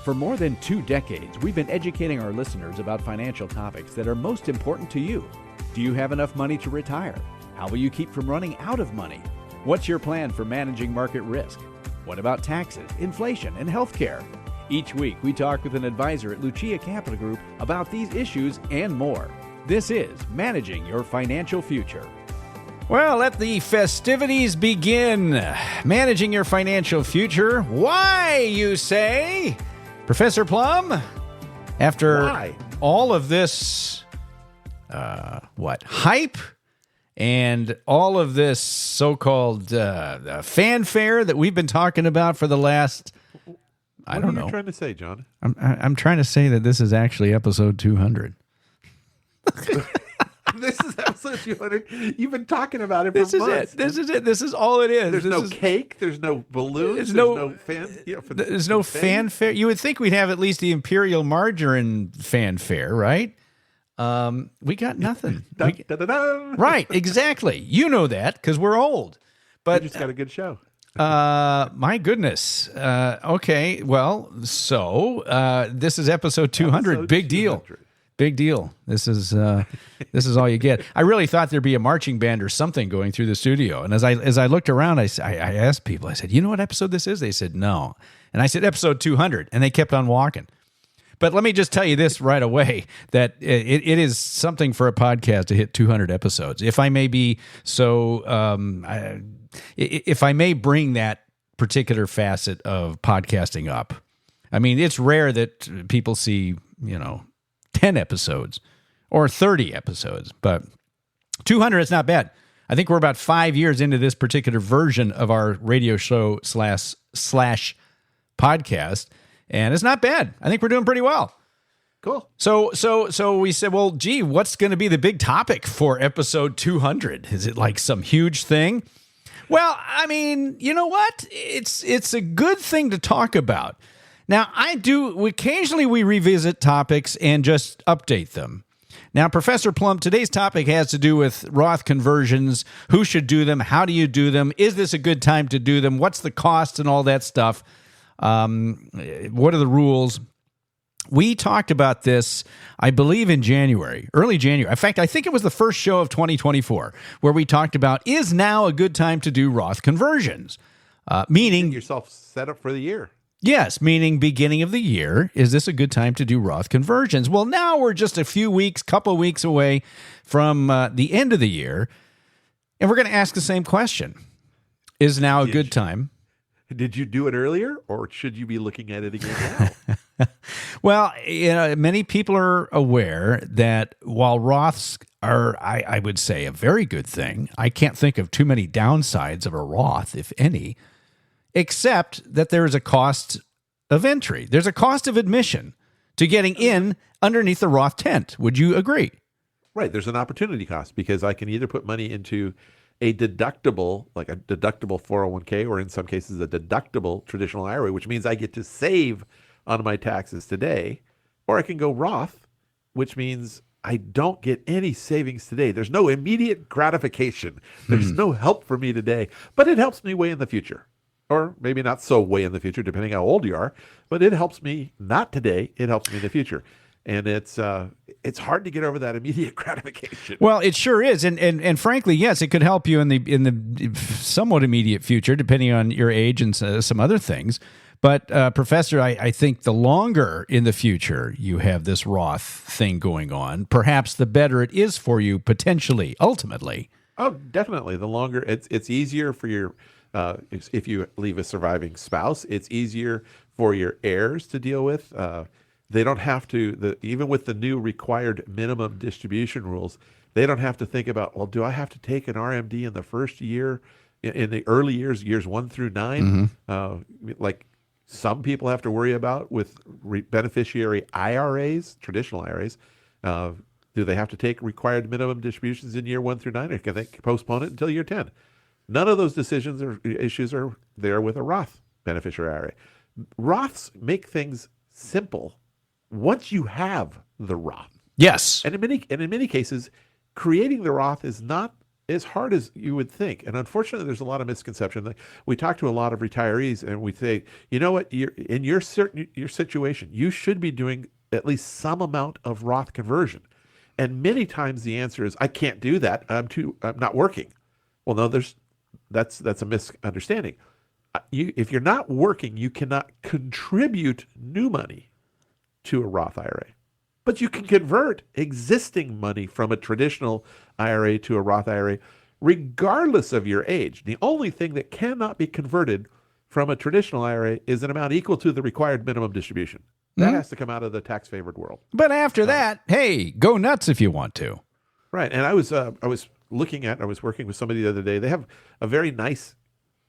For more than 2 decades, we've been educating our listeners about financial topics that are most important to you. Do you have enough money to retire? How will you keep from running out of money? What's your plan for managing market risk? What about taxes, inflation, and healthcare? Each week, we talk with an advisor at Lucia Capital Group about these issues and more. This is Managing Your Financial Future. Well, let the festivities begin. Managing your financial future. Why, you say? Professor Plum, after all of this, hype and all of this so-called fanfare that we've been talking about for the last, I don't know. What are you trying to say, John? I'm trying to say that this is actually episode 200. This is episode 200. You've been talking about it for months. This is it. This is all it is. There's no cake. There's no balloons. There's no There's no fanfare. You would think we'd have at least the Imperial Margarine fanfare, right? We got nothing. Right, exactly. You know that because we're old. But we just got a good show. My goodness. Okay, well, so this is episode 200. Episode Big 200. Deal. Big deal. This is all you get. I really thought there'd be a marching band or something going through the studio. And as I looked around, I asked people, I said, you know what episode this is? They said, no. And I said, episode 200. And they kept on walking. But let me just tell you this right away, that it is something for a podcast to hit 200 episodes. If I may be so, if I may bring that particular facet of podcasting up. I mean, it's rare that people see, 10 episodes or 30 episodes, but 200 is not bad. I think we're about 5 years into this particular version of our radio show slash podcast, and it's not bad. I think we're doing pretty well. Cool. So we said, well, gee, what's going to be the big topic for episode 200? Is it like some huge thing? Well, I mean, you know what? It's a good thing to talk about. Now, occasionally we revisit topics and just update them. Now, Professor Plum, today's topic has to do with Roth conversions. Who should do them? How do you do them? Is this a good time to do them? What's the cost and all that stuff? What are the rules? We talked about this, I believe, in January, early January. In fact, I think it was the first show of 2024 where we talked about, is now a good time to do Roth conversions? Meaning, get yourself set up for the year. Yes, meaning beginning of the year. Is this a good time to do Roth conversions? Well, now we're just a couple weeks away from the end of the year, and we're going to ask the same question. Is now a good time? Did you do it earlier, or should you be looking at it again now? Well, many people are aware that while Roths are, I would say, a very good thing, I can't think of too many downsides of a Roth, if any, except that there is a cost of entry. There's a cost of admission to getting in underneath the Roth tent. Would you agree? Right. There's an opportunity cost because I can either put money into a deductible, like a deductible 401k, or in some cases a deductible traditional IRA, which means I get to save on my taxes today, or I can go Roth, which means I don't get any savings today. There's no immediate gratification. There's no help for me today, but it helps me way in the future. Or maybe not so way in the future, depending how old you are, but it helps me not today. It helps me in the future. And it's hard to get over that immediate gratification. Well, it sure is, and frankly, yes, it could help you in the somewhat immediate future, depending on your age and some other things. But Professor, I think the longer in the future you have this Roth thing going on, perhaps the better it is for you potentially, ultimately. Oh, definitely. The longer it's easier for your. If you leave a surviving spouse, it's easier for your heirs to deal with. They don't have to, even with the new required minimum distribution rules, they don't have to think about, well, do I have to take an RMD in the first year, in the early years 1 through 9, like some people have to worry about with beneficiary IRAs, traditional IRAs. Do they have to take required minimum distributions in year 1 through 9, or can they postpone it until year 10? None of those decisions or issues are there with a Roth beneficiary IRA. Roths make things simple once you have the Roth. Yes. And in many cases, creating the Roth is not as hard as you would think. And unfortunately, there's a lot of misconception. Like, we talk to a lot of retirees and we say, you know what, in your situation, you should be doing at least some amount of Roth conversion. And many times the answer is, I can't do that. I'm not working. Well, no, that's a misunderstanding. If you're not working, you cannot contribute new money to a Roth IRA. But you can convert existing money from a traditional IRA to a Roth IRA, regardless of your age. The only thing that cannot be converted from a traditional IRA is an amount equal to the required minimum distribution. That has to come out of the tax-favored world. But after that, hey, go nuts if you want to. Right. And I was working with somebody the other day. They have a very nice,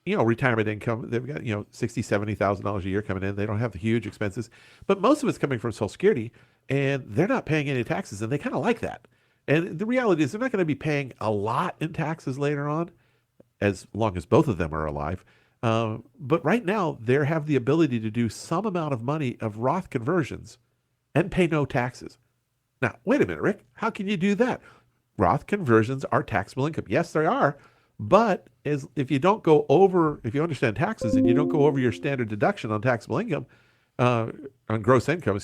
retirement income. They've got, $60,000, $70,000 a year coming in. They don't have the huge expenses, but most of it's coming from Social Security, and they're not paying any taxes, and they kind of like that. And the reality is they're not going to be paying a lot in taxes later on, as long as both of them are alive. But right now, they have the ability to do some amount of money of Roth conversions and pay no taxes. Now, wait a minute, Rick. How can you do that? Roth conversions are taxable income. Yes, they are. But if you understand taxes and you don't go over your standard deduction on taxable income, on gross income,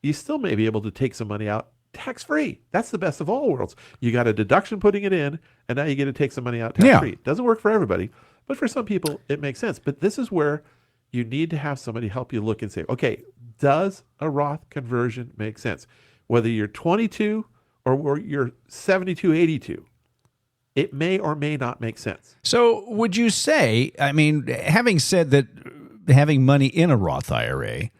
you still may be able to take some money out tax-free. That's the best of all worlds. You got a deduction putting it in, and now you get to take some money out tax-free. Yeah. It doesn't work for everybody, but for some people, it makes sense. But this is where you need to have somebody help you look and say, okay, does a Roth conversion make sense? Whether you're 22 or you're 72, 82, it may or may not make sense. So would you say, having said that having money in a Roth IRA,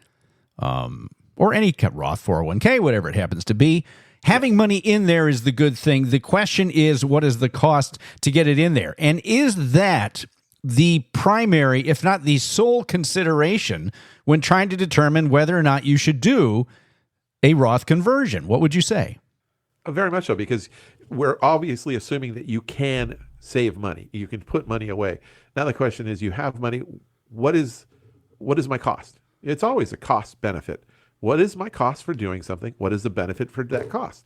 or any Roth 401k, whatever it happens to be, having money in there is the good thing. The question is, what is the cost to get it in there? And is that the primary, if not the sole consideration when trying to determine whether or not you should do a Roth conversion? What would you say? Very much so, because we're obviously assuming that you can save money. You can put money away. Now the question is, you have money. What is my cost? It's always a cost benefit. What is my cost for doing something? What is the benefit for that cost?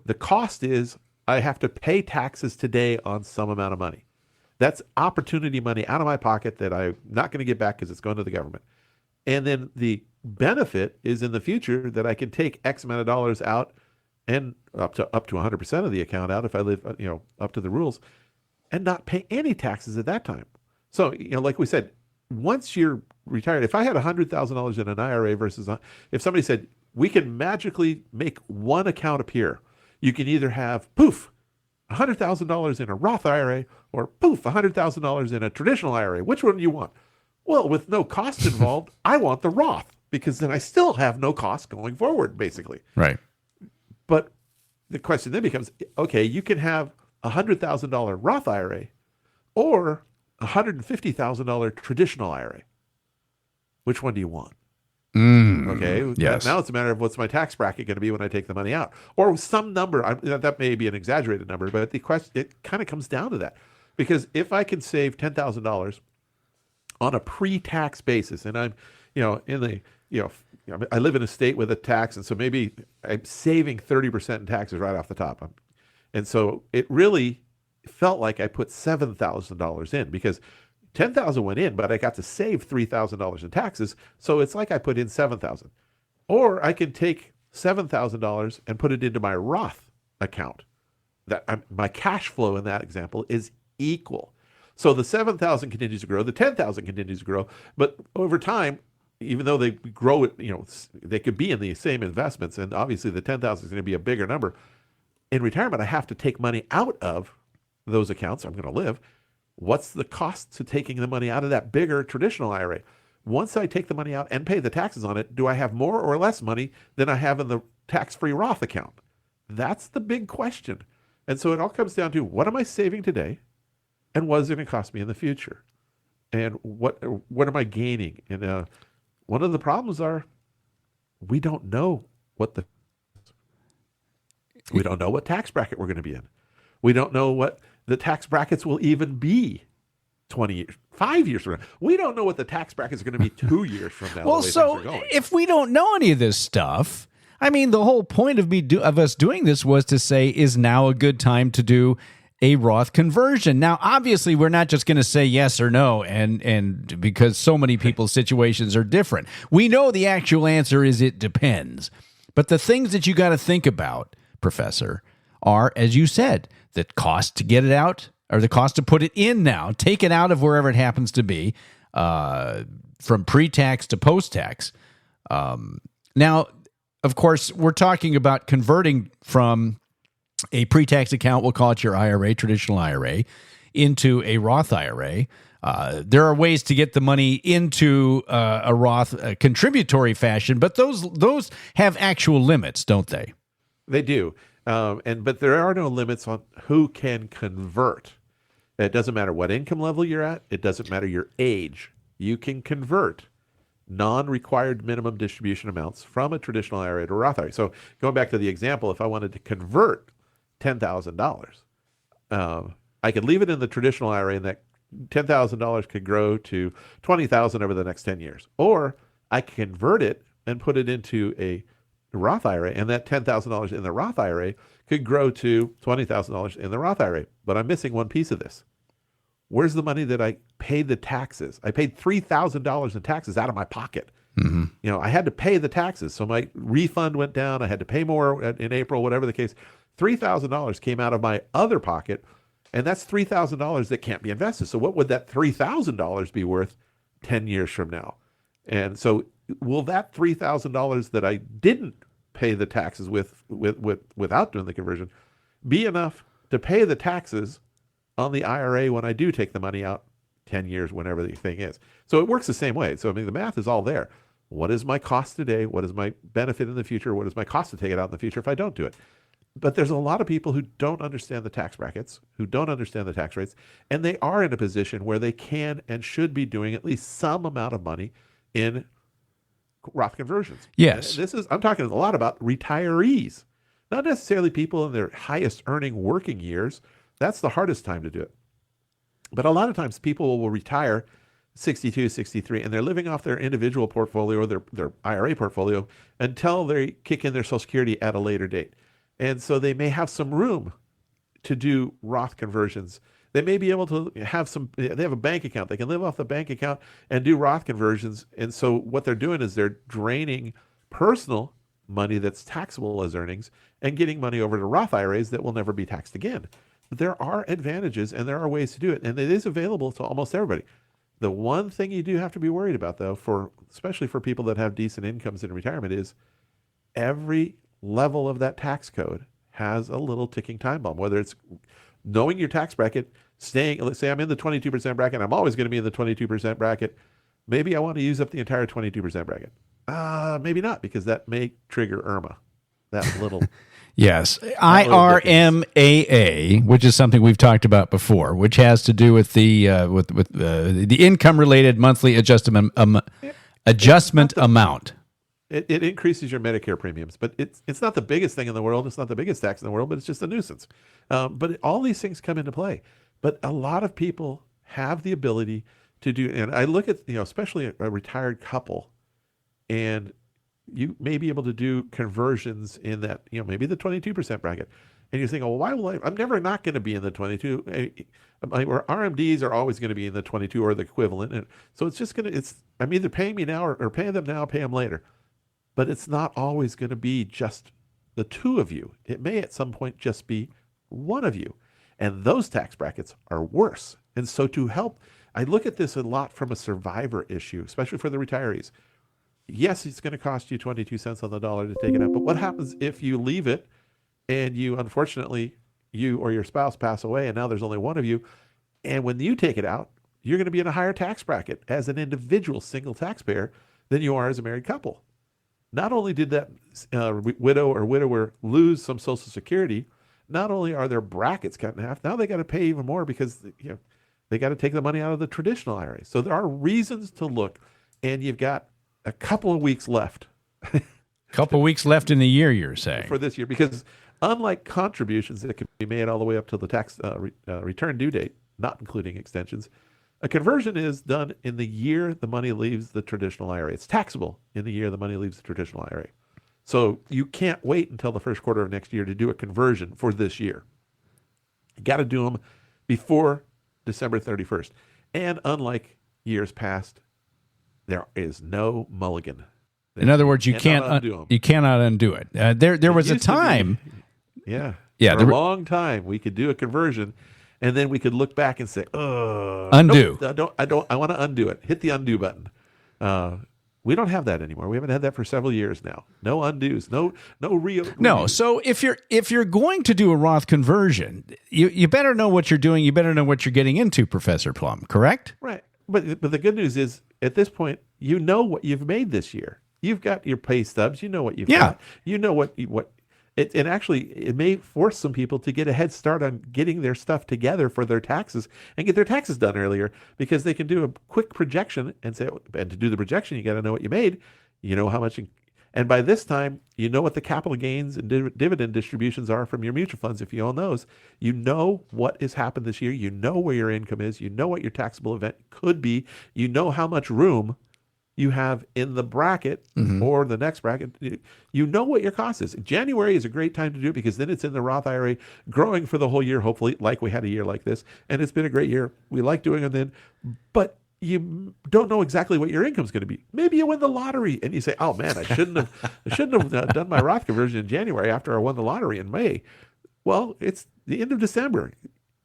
The cost is I have to pay taxes today on some amount of money. That's opportunity money out of my pocket that I'm not going to get back because it's going to the government. And then the benefit is in the future that I can take X amount of dollars out and up to 100% of the account out if I live, up to the rules, and not pay any taxes at that time. So, like we said, once you're retired, if I had $100,000 in an IRA versus if somebody said, we can magically make one account appear, you can either have, poof, $100,000 in a Roth IRA or poof, $100,000 in a traditional IRA. Which one do you want? Well, with no cost involved, I want the Roth, because then I still have no cost going forward, basically. Right. But the question then becomes, okay, you can have a $100,000 Roth IRA or a $150,000 traditional IRA. Which one do you want? Okay. Yes. Now it's a matter of what's my tax bracket going to be when I take the money out, or some number. That may be an exaggerated number, but it kind of comes down to that. Because if I can save $10,000 on a pre-tax basis, and I'm, I live in a state with a tax, and so maybe I'm saving 30% in taxes right off the top. And so it really felt like I put $7,000 in, because $10,000 went in, but I got to save $3,000 in taxes. So it's like I put in $7,000. Or I can take $7,000 and put it into my Roth account. My cash flow in that example is equal. So the $7,000 continues to grow, the $10,000 continues to grow, but over time, even though they grow it, they could be in the same investments, and obviously the $10,000 is going to be a bigger number. In retirement, I have to take money out of those accounts. I'm going to live. What's the cost to taking the money out of that bigger traditional IRA? Once I take the money out and pay the taxes on it, do I have more or less money than I have in the tax-free Roth account? That's the big question. And so it all comes down to, what am I saving today? And what is it going to cost me in the future? And what am I gaining? And one of the problems are, we don't know what tax bracket we're going to be in. We don't know what the tax brackets will even be 20 years, 5 years from now. We don't know what the tax brackets are going to be 2 years from now. Well, so if we don't know any of this stuff, the whole point of us doing this was to say, is now a good time to do a Roth conversion. Now, obviously, we're not just going to say yes or no, and because so many people's situations are different. We know the actual answer is it depends. But the things that you got to think about, Professor, are, as you said, the cost to get it out or the cost to put it in now, take it out of wherever it happens to be, from pre-tax to post-tax. Now, of course, we're talking about converting from a pre-tax account, we'll call it your IRA, traditional IRA, into a Roth IRA. There are ways to get the money into a Roth contributory fashion, but those have actual limits, don't they? They do. But there are no limits on who can convert. It doesn't matter what income level you're at. It doesn't matter your age. You can convert non-required minimum distribution amounts from a traditional IRA to a Roth IRA. So going back to the example, if I wanted to convert $10,000, I could leave it in the traditional IRA and that $10,000 could grow to $20,000 over the next 10 years. Or I can convert it and put it into a Roth IRA, and that $10,000 in the Roth IRA could grow to $20,000 in the Roth IRA. But I'm missing one piece of this. Where's the money that I paid the taxes? I paid $3,000 in taxes out of my pocket. Mm-hmm. You know, I had to pay the taxes. So my refund went down. I had to pay more in April, whatever the case. $3,000 came out of my other pocket, and that's $3,000 that can't be invested. So what would that $3,000 be worth 10 years from now? And so will that $3,000 that I didn't pay the taxes without doing the conversion be enough to pay the taxes on the IRA when I do take the money out 10 years, whenever the thing is? So it works the same way. So, I mean, the math is all there. What is my cost today? What is my benefit in the future? What is my cost to take it out in the future if I don't do it? But there's a lot of people who don't understand the tax brackets, who don't understand the tax rates, and they are in a position where they can and should be doing at least some amount of money in Roth conversions. Yes. I'm talking a lot about retirees, not necessarily people in their highest earning working years. That's the hardest time to do it. But a lot of times people will retire 62, 63, and they're living off their individual portfolio or their IRA portfolio until they kick in their Social Security at a later date. And so they may have some room to do Roth conversions. They may be able to have they have a bank account. They can live off the bank account and do Roth conversions. And so what they're doing is they're draining personal money that's taxable as earnings and getting money over to Roth IRAs that will never be taxed again. But there are advantages and there are ways to do it. And it is available to almost everybody. The one thing you do have to be worried about, though, especially for people that have decent incomes in retirement, is every level of that tax code has a little ticking time bomb, whether it's knowing your tax bracket, let's say I'm in the 22% bracket, I'm always going to be in the 22% bracket. Maybe I want to use up the entire 22% bracket. Maybe not, because that may trigger IRMA, that little. Yes. IRMAA, which is something we've talked about before, which has to do with the income related monthly adjustment amount. It increases your Medicare premiums, but it's not the biggest thing in the world. It's not the biggest tax in the world, but it's just a nuisance. But all these things come into play. But a lot of people have the ability to do, and I look at, especially a retired couple, and you may be able to do conversions in that, maybe the 22% bracket. And you're thinking, well, why will I'm never not going to be in the 22. Or RMDs are always going to be in the 22 or the equivalent. And so it's just I'm either paying me now or paying them now, pay them later. But it's not always going to be just the two of you. It may at some point just be one of you. And those tax brackets are worse. And so to help, I look at this a lot from a survivor issue, especially for the retirees. Yes, it's going to cost you 22 cents on the dollar to take it out. But what happens if you leave it and unfortunately, you or your spouse pass away and now there's only one of you? And when you take it out, you're going to be in a higher tax bracket as an individual single taxpayer than you are as a married couple. Not only did that widow or widower lose some Social Security, not only are their brackets cut in half, now they got to pay even more because they got to take the money out of the traditional IRA. So there are reasons to look, and you've got a couple of weeks left. Couple of weeks left in the year, you're saying? For this year, because unlike contributions that can be made all the way up to the tax return due date, not including extensions, a conversion is done in the year the money leaves the traditional IRA. It's taxable in the year the money leaves the traditional IRA. So you can't wait until the first quarter of next year to do a conversion for this year. You got to do them before December 31st. And unlike years past, there is no mulligan. In other words, you cannot undo them. You cannot undo it. There was a time. Yeah. Yeah. For a long time, we could do a conversion, and then we could look back and say, undo. Nope, I want to undo it. Hit the undo button. We don't have that anymore. We haven't had that for several years now. No undos. No real. No. So if you're going to do a Roth conversion, you better know what you're doing. You better know what you're getting into, Professor Plum. Correct? Right. But the good news is, at this point, you know what you've made this year. You've got your pay stubs. You know what you've got. You know what it, and actually, it may force some people to get a head start on getting their stuff together for their taxes and get their taxes done earlier, because they can do a quick projection and say, and to do the projection, you got to know what you made. You know how much, and by this time, you know what the capital gains and dividend distributions are from your mutual funds. If you own those, you know what has happened this year. You know where your income is. You know what your taxable event could be. You know how much room you have in the bracket or the next bracket. You know what your cost is. January is a great time to do it, because then it's in the Roth IRA, growing for the whole year, hopefully, like we had a year like this. And it's been a great year. We like doing it then. But you don't know exactly what your income's going to be. Maybe you win the lottery and you say, "Oh man, I shouldn't have done my Roth conversion in January after I won the lottery in May." Well, it's the end of December.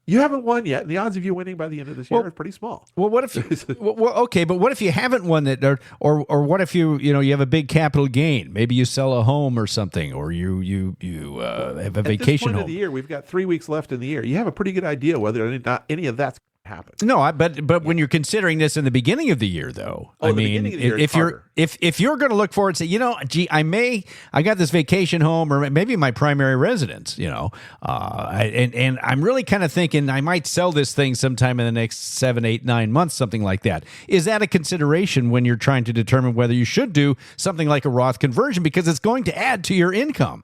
You haven't won yet, and the odds of you winning by the end of this year are pretty small. Well, what if? Okay, but what if you haven't won that, or what if you have a big capital gain? Maybe you sell a home or something, or you have a vacation home. At this point of the year, we've got 3 weeks left in the year. You have a pretty good idea whether or not any of that's happen. No, but when you're considering this in the beginning of the year, though, if you're going to look forward and say, gee, I got this vacation home, or maybe my primary residence, and I'm really kind of thinking I might sell this thing sometime in the next 7, 8, 9 months, something like that. Is that a consideration when you're trying to determine whether you should do something like a Roth conversion, because it's going to add to your income?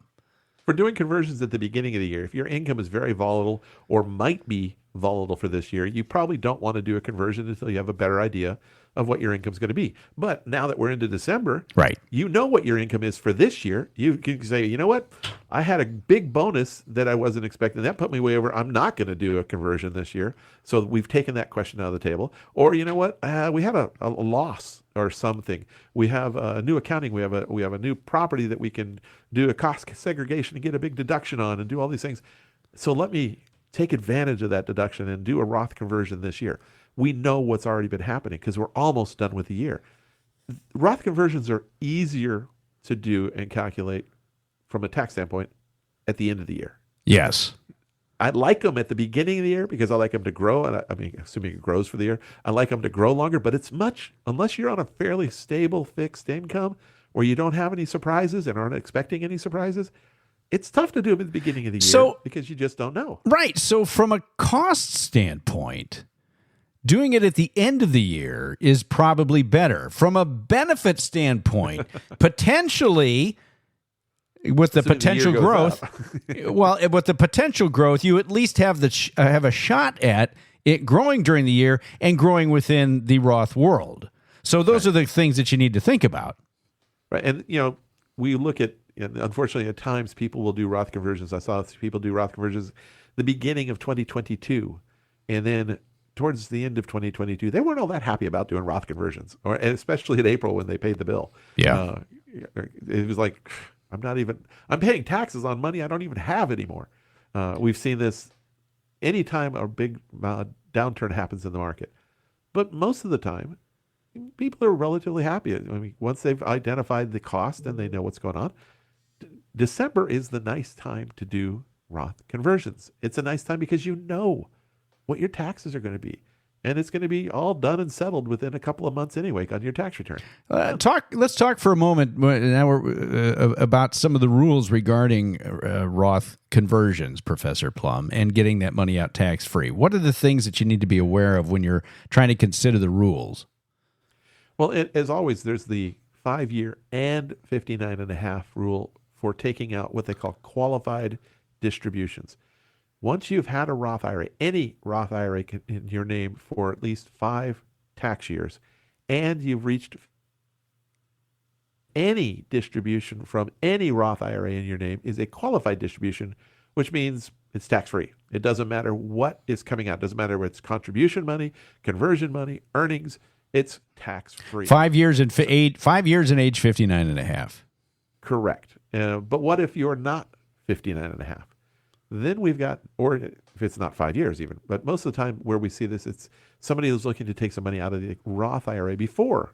For doing conversions at the beginning of the year, if your income is very volatile or might be volatile for this year, you probably don't want to do a conversion until you have a better idea of what your income is going to be. But now that we're into December, right, you know what your income is for this year. You can say, you know what, I had a big bonus that I wasn't expecting. That put me way over. I'm not going to do a conversion this year. So we've taken that question out of the table. Or you know what, we have a loss or something. We have a new accounting. We have a new property that we can do a cost segregation and get a big deduction on and do all these things. So let me take advantage of that deduction and do a Roth conversion this year. We know what's already been happening because we're almost done with the year. Roth conversions are easier to do and calculate from a tax standpoint at the end of the year. Yes. I like them at the beginning of the year because I like them to grow. And assuming it grows for the year, I like them to grow longer, but unless you're on a fairly stable fixed income where you don't have any surprises and aren't expecting any surprises, it's tough to do them at the beginning of the year because you just don't know. Right. So from a cost standpoint, doing it at the end of the year is probably better. From a benefit standpoint, potentially, with the potential growth, with the potential growth, you at least have have a shot at it growing during the year and growing within the Roth world. So those are the things that you need to think about. Right. And, we look at, unfortunately, at times people will do Roth conversions. I saw people do Roth conversions the beginning of 2022, and then towards the end of 2022, they weren't all that happy about doing Roth conversions, and especially in April when they paid the bill. Yeah, it was like, I'm paying taxes on money I don't even have anymore. We've seen this anytime a big downturn happens in the market, but most of the time, people are relatively happy. Once they've identified the cost and they know what's going on, December is the nice time to do Roth conversions. It's a nice time because you know what your taxes are going to be. And it's going to be all done and settled within a couple of months anyway on your tax return. Let's talk for a moment now about some of the rules regarding Roth conversions, Professor Plum, and getting that money out tax-free. What are the things that you need to be aware of when you're trying to consider the rules? Well, as always, there's the 5-year and 59.5 rule for taking out what they call qualified distributions. Once you've had a Roth IRA, any Roth IRA in your name for at least 5 tax years, and you've reached any distribution from any Roth IRA in your name is a qualified distribution which means it's tax-free. It doesn't matter what is coming out. It doesn't matter whether it's contribution money, conversion money, earnings. It's tax-free. 5 years and 5 years and age 59 and a half. Correct. But what if you're not 59 and a half? Then we've got, or if it's not 5 years even, but most of the time where we see this, it's somebody who's looking to take some money out of the Roth IRA before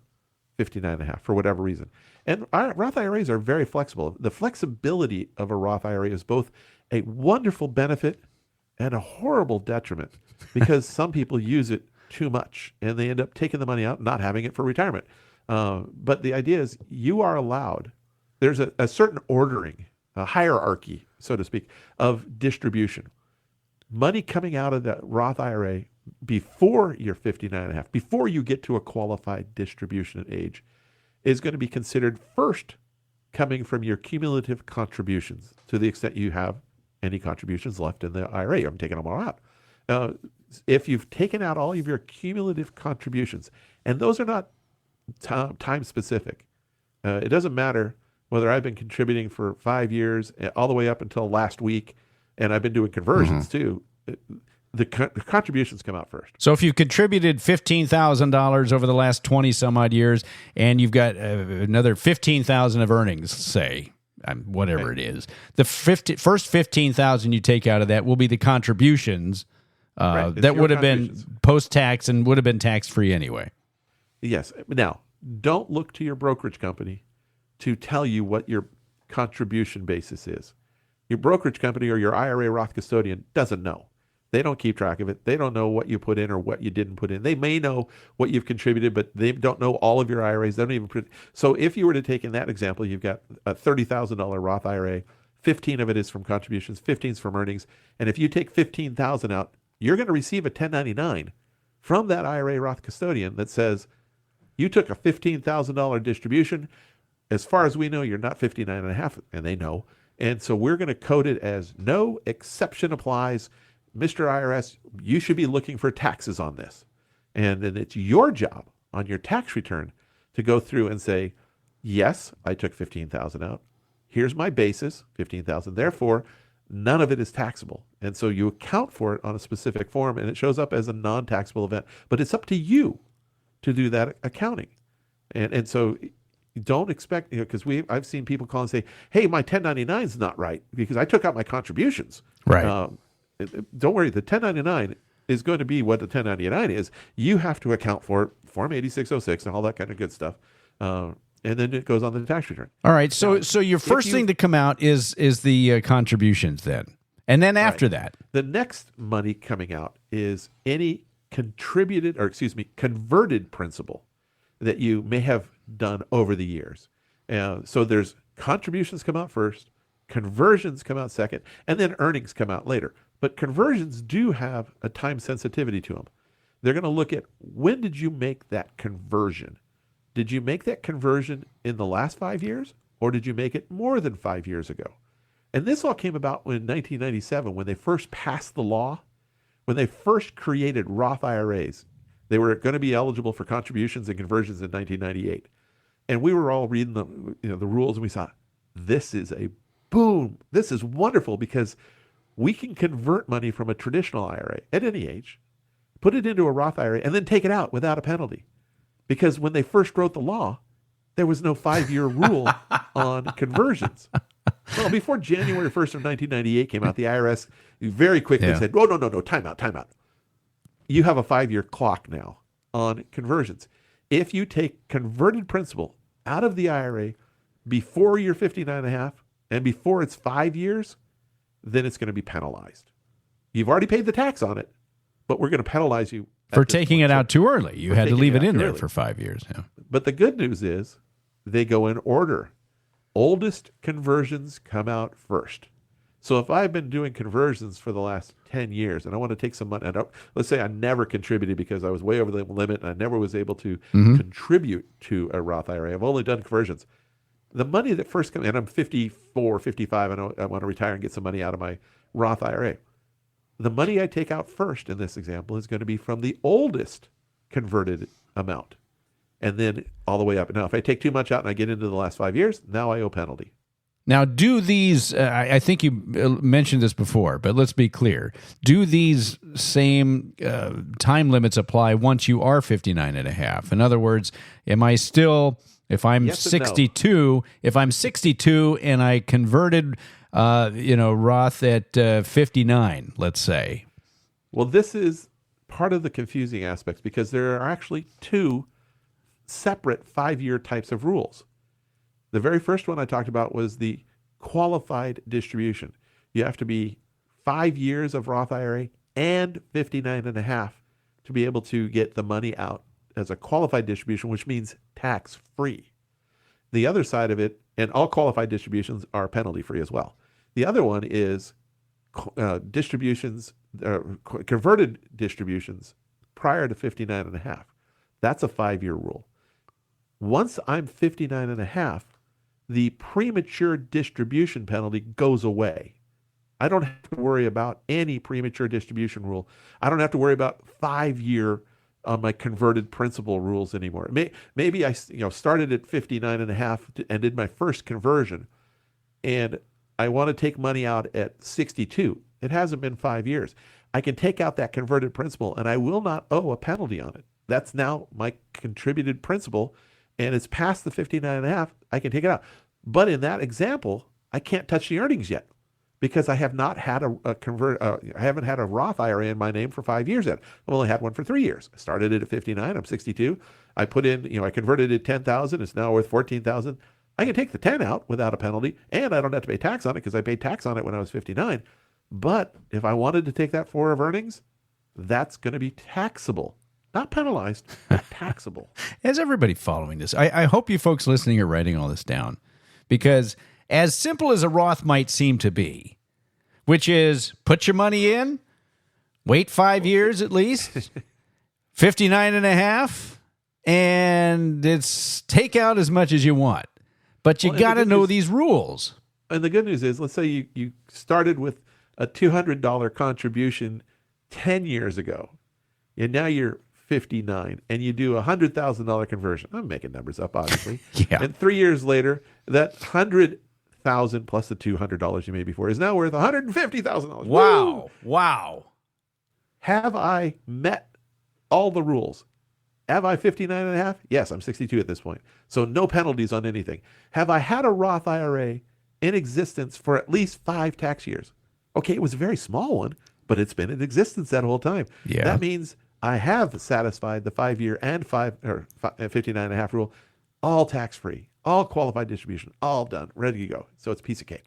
59 and a half for whatever reason. And Roth IRAs are very flexible. The flexibility of a Roth IRA is both a wonderful benefit and a horrible detriment because some people use it too much and they end up taking the money out and not having it for retirement. But the idea is you are allowed, there's a certain ordering, a hierarchy, so to speak, of distribution. Money coming out of the Roth IRA before you're 59 and a half, before you get to a qualified distribution age, is going to be considered first coming from your cumulative contributions to the extent you have any contributions left in the IRA. I'm taking them all out. If you've taken out all of your cumulative contributions, and those are not time specific, it doesn't matter whether I've been contributing for 5 years all the way up until last week, and I've been doing conversions too. The contributions come out first. So if you contributed $15,000 over the last 20 some odd years, and you've got another $15,000 of earnings, say, whatever it is, the first $15,000 you take out of that will be the contributions that would have been post-tax and would have been tax-free anyway. Yes. Now, don't look to your brokerage company to tell you what your contribution basis is. Your brokerage company or your IRA Roth custodian doesn't know. They don't keep track of it. They don't know what you put in or what you didn't put in. They may know what you've contributed, but they don't know all of your IRAs. They don't even. So if you were to take in that example, you've got a $30,000 Roth IRA. 15 of it is from contributions, 15 is from earnings. And if you take 15,000 out, you're going to receive a 1099 from that IRA Roth custodian that says you took a $15,000 distribution. As far as we know, you're not 59 and a half, and they know. And so we're going to code it as no exception applies. Mr. IRS, you should be looking for taxes on this. And then it's your job on your tax return to go through and say, yes, I took 15,000 out. Here's my basis, 15,000. Therefore, none of it is taxable. And so you account for it on a specific form, and it shows up as a non-taxable event. But it's up to you to do that accounting. And so don't expect, because I've seen people call and say, hey, my 1099 is not right because I took out my contributions. Right. Don't worry, the 1099 is going to be what the 1099 is. You have to account for it, Form 8606 and all that kind of good stuff. And then it goes on the tax return. All right. So your first thing to come out is the contributions then. And then after that, the next money coming out is any converted principal that you may have done over the years. So there's contributions come out first, conversions come out second, and then earnings come out later. But conversions do have a time sensitivity to them. They're going to look at when did you make that conversion? Did you make that conversion in the last 5 years, or did you make it more than 5 years ago? And this all came about in 1997 when they first passed the law, when they first created Roth IRAs. They were going to be eligible for contributions and conversions in 1998. And we were all reading the rules, and we thought, this is a boom. This is wonderful because we can convert money from a traditional IRA at any age, put it into a Roth IRA, and then take it out without a penalty. Because when they first wrote the law, there was no 5-year rule on conversions. Well, before January 1st of 1998 came out, the IRS very quickly said, oh, no, time out. You have a 5-year clock now on conversions. If you take converted principal out of the IRA before you're 59 and a half and before it's 5 years, then it's going to be penalized. You've already paid the tax on it, but we're going to penalize you for taking it out too early. You had to leave it in there for 5 years. Yeah. But the good news is they go in order. Oldest conversions come out first. So if I've been doing conversions for the last 10 years and I want to take some money, let's say I never contributed because I was way over the limit and I never was able to contribute to a Roth IRA. I've only done conversions. The money that first comes, and I'm 54, 55, and I want to retire and get some money out of my Roth IRA. The money I take out first in this example is going to be from the oldest converted amount, and then all the way up. Now, if I take too much out and I get into the last 5 years, now I owe penalty. Now, do these, I think you mentioned this before, but let's be clear. Do these same time limits apply once you are 59 and a half? In other words, am I still, if I'm Yes and 62, if I'm 62 and I converted, Roth at 59, let's say. Well, this is part of the confusing aspects because there are actually two separate 5-year types of rules. The very first one I talked about was the qualified distribution. You have to be 5 years of Roth IRA and 59 and a half to be able to get the money out as a qualified distribution, which means tax-free. The other side of it, and all qualified distributions are penalty-free as well. The other one is distributions, converted distributions prior to 59 and a half. That's a 5-year rule. Once I'm 59 and a half, the premature distribution penalty goes away. I don't have to worry about any premature distribution rule. I don't have to worry about 5-year my converted principal rules anymore. Maybe I started at 59 and a half and did my first conversion, and I want to take money out at 62. It hasn't been 5 years. I can take out that converted principal, and I will not owe a penalty on it. That's now my contributed principal, and it's past the 59 and a half, I can take it out. But in that example, I can't touch the earnings yet because I have not had I haven't had a Roth IRA in my name for 5 years yet. I've only had one for 3 years. I started it at 59. I'm 62. I put in, I converted it 10,000. It's now worth 14,000. I can take the 10 out without a penalty, and I don't have to pay tax on it because I paid tax on it when I was 59. But if I wanted to take that for of earnings, that's going to be taxable. Not penalized, but taxable. Is everybody following this? I hope you folks listening are writing all this down, because as simple as a Roth might seem to be, which is put your money in, wait 5 years at least, 59 and a half, and it's take out as much as you want. But you got to know these rules. And the good news is, let's say you started with a $200 contribution 10 years ago, and now you're 59, and you do a $100,000 conversion. I'm making numbers up, obviously. Yeah. And 3 years later, that $100,000 plus the $200 you made before is now worth $150,000. Wow. Woo! Wow. Have I met all the rules? Have I 59 and a half? Yes, I'm 62 at this point. So no penalties on anything. Have I had a Roth IRA in existence for at least 5 tax years? Okay, it was a very small one, but it's been in existence that whole time. Yeah. That means I have satisfied the 5-year and 59 and a half rule, all tax-free, all qualified distribution, all done, ready to go. So it's a piece of cake.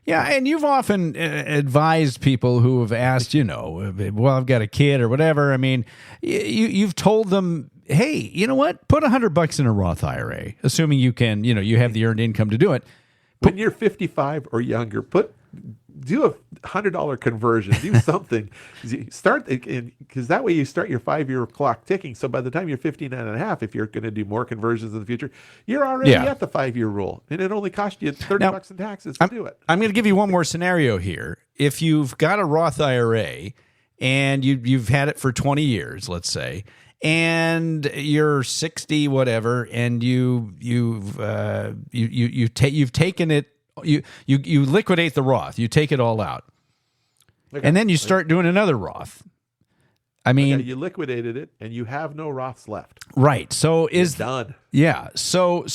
Yeah, and you've often advised people who have asked, well, I've got a kid or whatever. I mean, you've told them, hey, you know what? Put $100 in a Roth IRA, assuming you can, you have the earned income to do it. When you're 55 or younger, do a $100 conversion, do something. Start, because that way you start your 5-year clock ticking. So by the time you're 59 and a half, if you're going to do more conversions in the future, you're already at the 5-year rule. And it only cost you $30 in taxes to do it. I'm going to give you one more scenario here. If you've got a Roth IRA and you've had it for 20 years, let's say, and you're 60, whatever, and you've taken it, you liquidate the Roth, you take it all out, and then you start doing another Roth. I mean, you liquidated it, and you have no Roths left. Right. So it's done. Yeah. So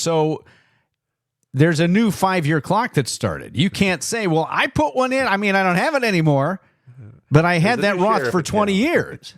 there's a new 5-year clock that started. You can't say, well, I put one in. I mean, I don't have it anymore, but I had that Roth for 20 years.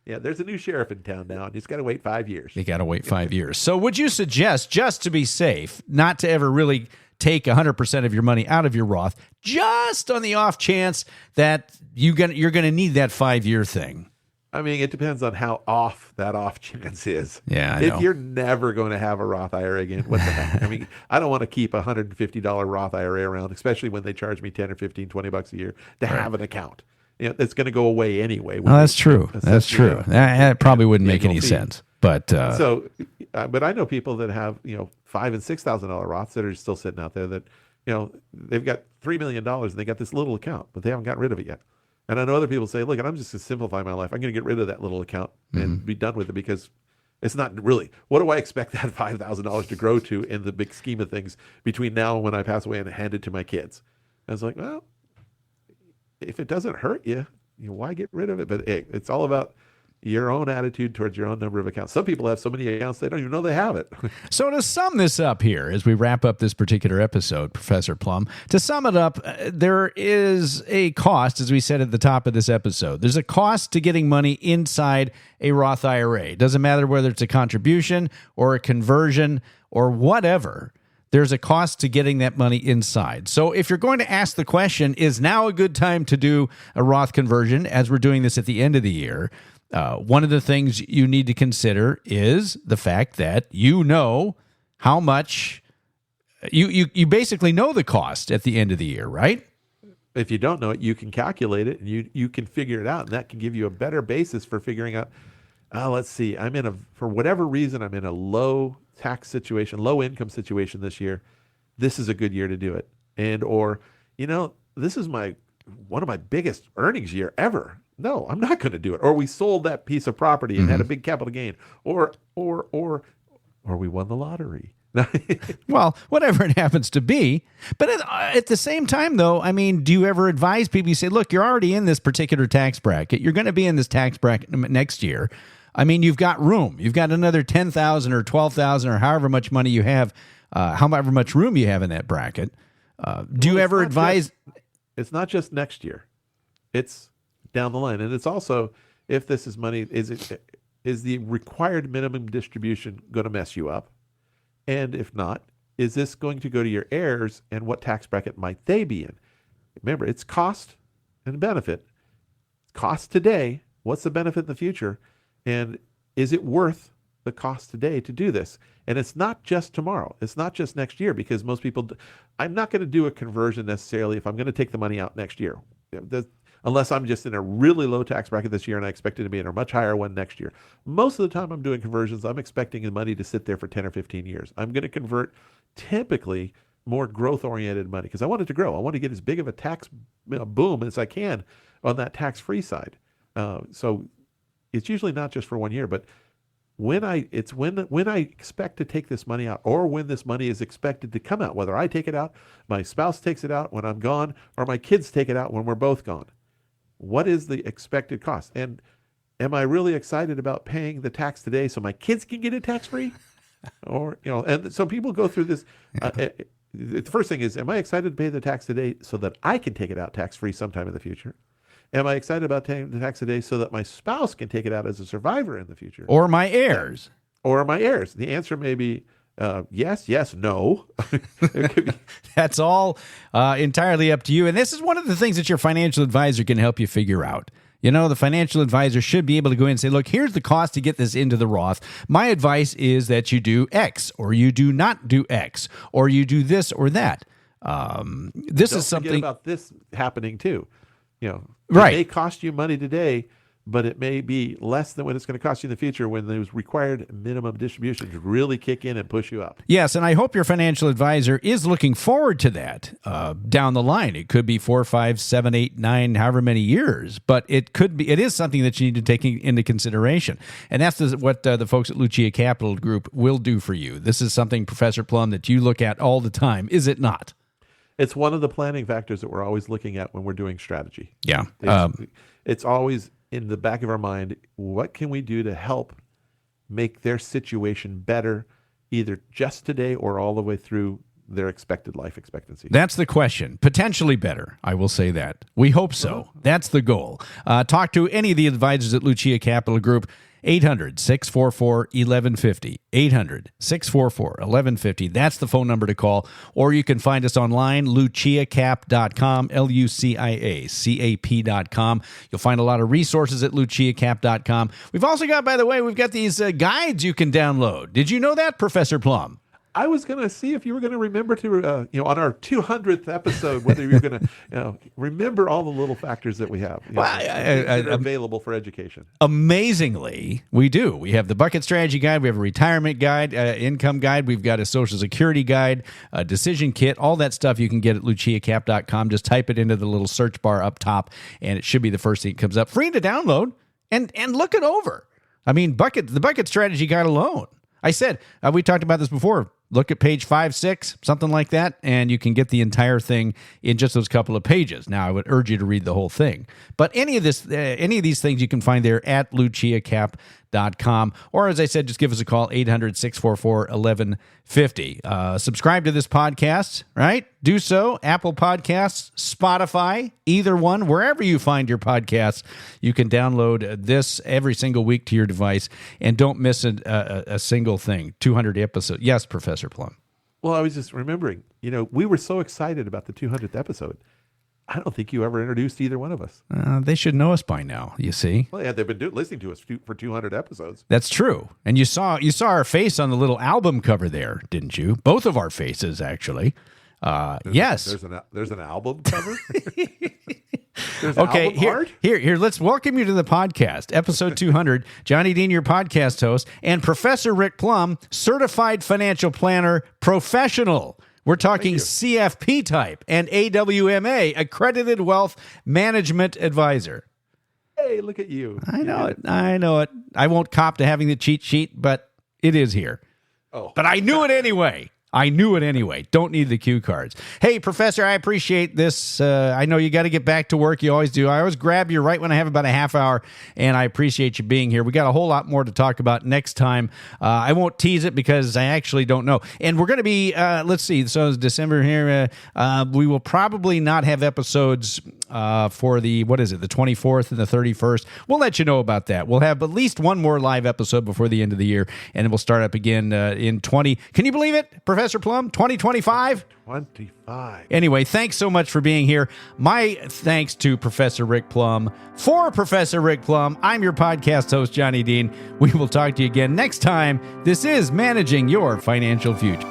Yeah, there's a new sheriff in town now, and he's got to wait 5 years. You got to wait 5 years. So would you suggest, just to be safe, not to ever really take 100% of your money out of your Roth, just on the off chance that you're going to need that 5-year thing? I mean, it depends on how off that off chance is. Yeah, if you're never going to have a Roth IRA again, what the heck? I mean, I don't want to keep a $150 Roth IRA around, especially when they charge me 10 or 15, 20 bucks a year to have an account. It's going to go away anyway. Well, that's true. That's true. That probably wouldn't make any sense. But but I know people that have $5,000 and $6,000 Roths that are still sitting out there that they've got $3 million and they got this little account, but they haven't got rid of it yet. And I know other people say, look, I'm just going to simplify my life. I'm going to get rid of that little account and be done with it because It's not really, what do I expect that $5,000 to grow to in the big scheme of things between now and when I pass away and hand it to my kids? I was like, well, if it doesn't hurt you, why get rid of it? But hey, it's all about your own attitude towards your own number of accounts. Some people have so many accounts, they don't even know they have it. So to sum this up here, as we wrap up this particular episode, Professor Plum, to sum it up, there is a cost, as we said at the top of this episode. There's a cost to getting money inside a Roth IRA. It doesn't matter whether it's a contribution or a conversion or whatever. There's a cost to getting that money inside. So if you're going to ask the question, is now a good time to do a Roth conversion, as we're doing this at the end of the year, one of the things you need to consider is the fact that you know how much you basically know the cost at the end of the year, right? If you don't know it, you can calculate it and you can figure it out, and that can give you a better basis for figuring out, let's see, for whatever reason, I'm in a low tax situation, low income situation this year. This is a good year to do it. Or this is one of my biggest earnings year ever. No, I'm not going to do it. Or we sold that piece of property and had a big capital gain. Or we won the lottery. Well, whatever it happens to be. But at the same time, though, do you ever advise people? You say, look, you're already in this particular tax bracket. You're going to be in this tax bracket next year. You've got room. You've got another $10,000 or $12,000 or however much money you have, however much room you have in that bracket. Do you ever advise? It's not just next year. It's down the line. And it's also, if this is money, is the required minimum distribution going to mess you up? And if not, is this going to go to your heirs, and what tax bracket might they be in? Remember, it's cost and benefit. Cost today, what's the benefit in the future? And is it worth the cost today to do this? And it's not just tomorrow. It's not just next year, because most people, I'm not going to do a conversion necessarily if I'm going to take the money out next year. Unless I'm just in a really low tax bracket this year and I expect it to be in a much higher one next year. Most of the time I'm doing conversions, I'm expecting the money to sit there for 10 or 15 years. I'm going to convert typically more growth-oriented money because I want it to grow. I want to get as big of a tax boom as I can on that tax-free side. So it's usually not just for 1 year, but when I expect to take this money out, or when this money is expected to come out, whether I take it out, my spouse takes it out when I'm gone, or my kids take it out when we're both gone. What is the expected cost? And am I really excited about paying the tax today so my kids can get it tax-free? Or, and so people go through this. The first thing is, am I excited to pay the tax today so that I can take it out tax-free sometime in the future? Am I excited about paying the tax today so that my spouse can take it out as a survivor in the future? Or my heirs. Or my heirs. The answer may be yes, no. That's all entirely up to you. And this is one of the things that your financial advisor can help you figure out. The financial advisor should be able to go in and say, look, here's the cost to get this into the Roth. My advice is that you do X, or you do not do X, or you do this or that. This is something. Don't forget about this happening too. Right. It may cost you money today, but it may be less than what it's going to cost you in the future when those required minimum distributions really kick in and push you up. Yes, and I hope your financial advisor is looking forward to that down the line. It could be 4, 5, 7, 8, 9, however many years, but it is something that you need to take into consideration. And that's what the folks at Lucia Capital Group will do for you. This is something, Professor Plum, that you look at all the time, is it not? It's one of the planning factors that we're always looking at when we're doing strategy. Yeah. It's always in the back of our mind, what can we do to help make their situation better, either just today or all the way through their expected life expectancy? That's the question. Potentially better, I will say that. We hope so. That's the goal. Talk to any of the advisors at Lucia Capital Group. 800-644-1150. 800-644-1150. That's the phone number to call. Or you can find us online, luciacap.com, LUCIACAP.com. You'll find a lot of resources at luciacap.com. We've also got, by the way, we've got these guides you can download. Did you know that, Professor Plum? I was going to see if you were going to remember to, on our 200th episode, whether you were going to remember all the little factors that we have that are available for education. Amazingly, we do. We have the bucket strategy guide. We have a retirement guide, income guide. We've got a social security guide, a decision kit, all that stuff you can get at luciacap.com. Just type it into the little search bar up top, and it should be the first thing that comes up. Free to download and look it over. I mean, the bucket strategy guide alone. I said, we talked about this before. Look at page 5, 6, something like that, and you can get the entire thing in just those couple of pages. Now, I would urge you to read the whole thing. But any of these things you can find there at luciacap.com. Or, as I said, just give us a call, 800-644-1150. Subscribe to this podcast, right? Do so. Apple Podcasts, Spotify, either one. Wherever you find your podcasts, you can download this every single week to your device. And don't miss a single thing. 200 episodes. Yes, Professor Plum. Well, I was just remembering, we were so excited about the 200th episode. I don't think you ever introduced either one of us. They should know us by now, you see. Well, yeah, they've been listening to us for 200 episodes. That's true. And you saw our face on the little album cover there, didn't you? Both of our faces, actually. Yes. There's an album cover? Okay, here. Let's welcome you to the podcast, episode 200. Johnny Dean, your podcast host, and Professor Rick Plum, certified financial planner professional. We're talking CFP type and AWMA, accredited wealth management advisor. Hey, look at you. I know it. I won't cop to having the cheat sheet, but it is here. Oh. But I knew it anyway. Don't need the cue cards. Hey, Professor, I appreciate this. I know you got to get back to work. You always do. I always grab you right when I have about a half hour, and I appreciate you being here. We got a whole lot more to talk about next time. I won't tease it because I actually don't know. And we're going to be, let's see, so it's December here. We will probably not have episodes for the 24th and the 31st. We'll let you know about that. We'll have at least one more live episode before the end of the year, and then we'll start up again in 20. Can you believe it, Professor Plum? 2025? 25. Anyway, thanks so much for being here. My thanks to Professor Rick Plum. For Professor Rick Plum, I'm your podcast host, Johnny Dean. We will talk to you again next time. This is Managing Your Financial Future.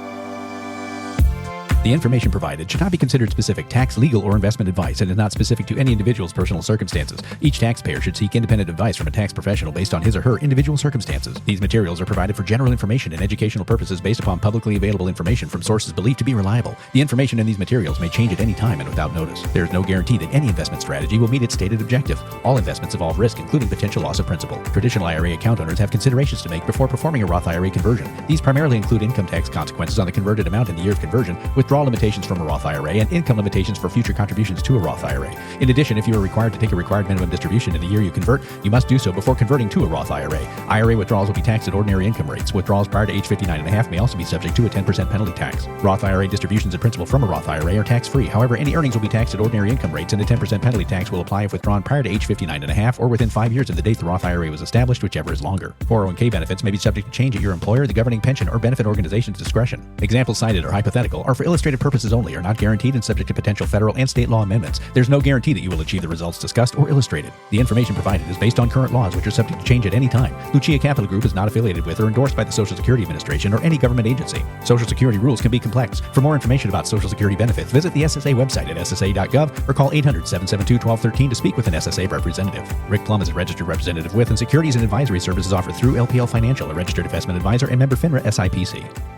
The information provided should not be considered specific tax, legal, or investment advice and is not specific to any individual's personal circumstances. Each taxpayer should seek independent advice from a tax professional based on his or her individual circumstances. These materials are provided for general information and educational purposes based upon publicly available information from sources believed to be reliable. The information in these materials may change at any time and without notice. There is no guarantee that any investment strategy will meet its stated objective. All investments involve risk, including potential loss of principal. Traditional IRA account owners have considerations to make before performing a Roth IRA conversion. These primarily include income tax consequences on the converted amount in the year of conversion, withdrawal limitations from a Roth IRA, and income limitations for future contributions to a Roth IRA. In addition, if you are required to take a required minimum distribution in the year you convert, you must do so before converting to a Roth IRA. IRA withdrawals will be taxed at ordinary income rates. Withdrawals prior to age 59.5 may also be subject to a 10% penalty tax. Roth IRA distributions and principal from a Roth IRA are tax-free. However, any earnings will be taxed at ordinary income rates, and a 10% penalty tax will apply if withdrawn prior to age 59.5 or within 5 years of the date the Roth IRA was established, whichever is longer. 401k benefits may be subject to change at your employer, the governing pension, or benefit organization's discretion. Examples cited are hypothetical, are for illustrative purposes only, are not guaranteed, and subject to potential federal and state law amendments. There's no guarantee that you will achieve the results discussed or illustrated. The information provided is based on current laws, which are subject to change at any time. Lucia Capital Group is not affiliated with or endorsed by the Social Security Administration or any government agency. Social Security rules can be complex. For more information about Social Security benefits, visit the SSA website at ssa.gov or call 800-772-1213 to speak with an SSA representative. Rick Plum is a registered representative with and securities and advisory services offered through LPL Financial, a registered investment advisor and member FINRA SIPC.